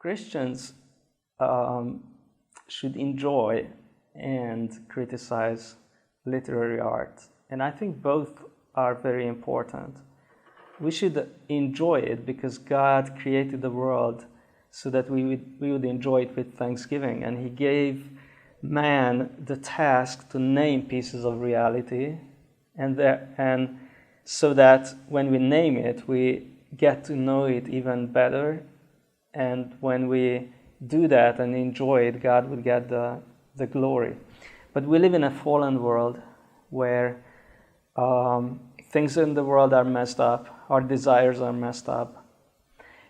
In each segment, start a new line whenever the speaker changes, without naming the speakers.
Christians should enjoy and criticize literary art. And I think both are very important. We should enjoy it because God created the world so that we would enjoy it with thanksgiving. And He gave man the task to name pieces of reality, and so that when we name it, we get to know it even better. And when we do that and enjoy it, God will get the glory. But we live in a fallen world where things in the world are messed up, our desires are messed up.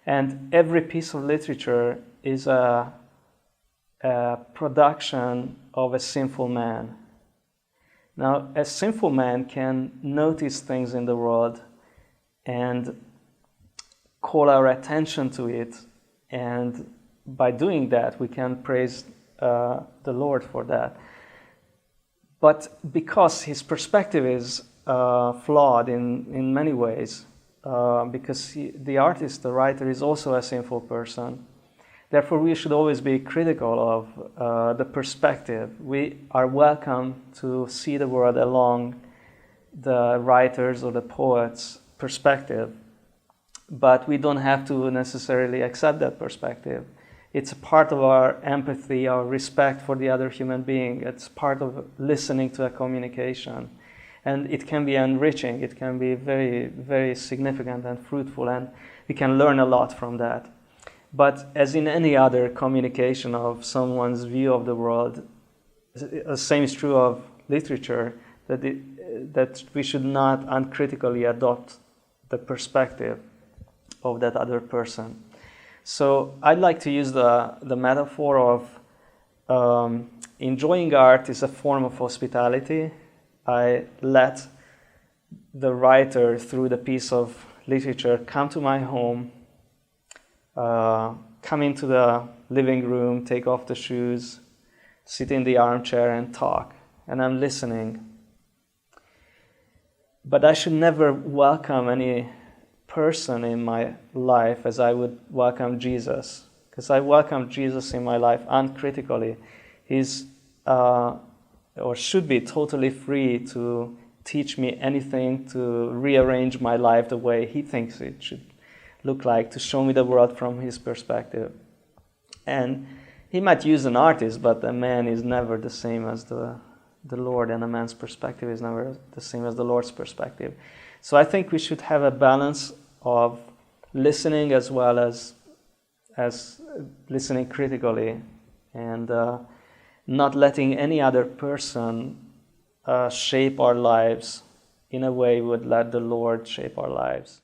And every piece of literature is a production of a sinful man. Now, a sinful man can notice things in the world and call our attention to it, and by doing that, we can praise the Lord for that. But because his perspective is flawed in many ways, because the artist, the writer, is also a sinful person, therefore we should always be critical of the perspective. We are welcome to see the world along the writer's or the poet's perspective, but we don't have to necessarily accept that perspective. It's a part of our empathy, our respect for the other human being. It's part of listening to a communication. And it can be enriching. It can be very, very significant and fruitful, and we can learn a lot from that. But as in any other communication of someone's view of the world, the same is true of literature, that we should not uncritically adopt the perspective of that other person. So I'd like to use the metaphor of enjoying art is a form of hospitality. I let the writer, through the piece of literature, come to my home, come into the living room, take off the shoes, sit in the armchair and talk, and I'm listening. But I should never welcome any person in my life as I would welcome Jesus, because I welcome Jesus in my life uncritically. He's or should be totally free to teach me anything, to rearrange my life the way he thinks it should look like, to show me the world from his perspective. And he might use an artist, but a man is never the same as the Lord, and a man's perspective is never the same as the Lord's perspective. So I think we should have a balance of listening as well as listening critically, and not letting any other person shape our lives in a way we would let the Lord shape our lives.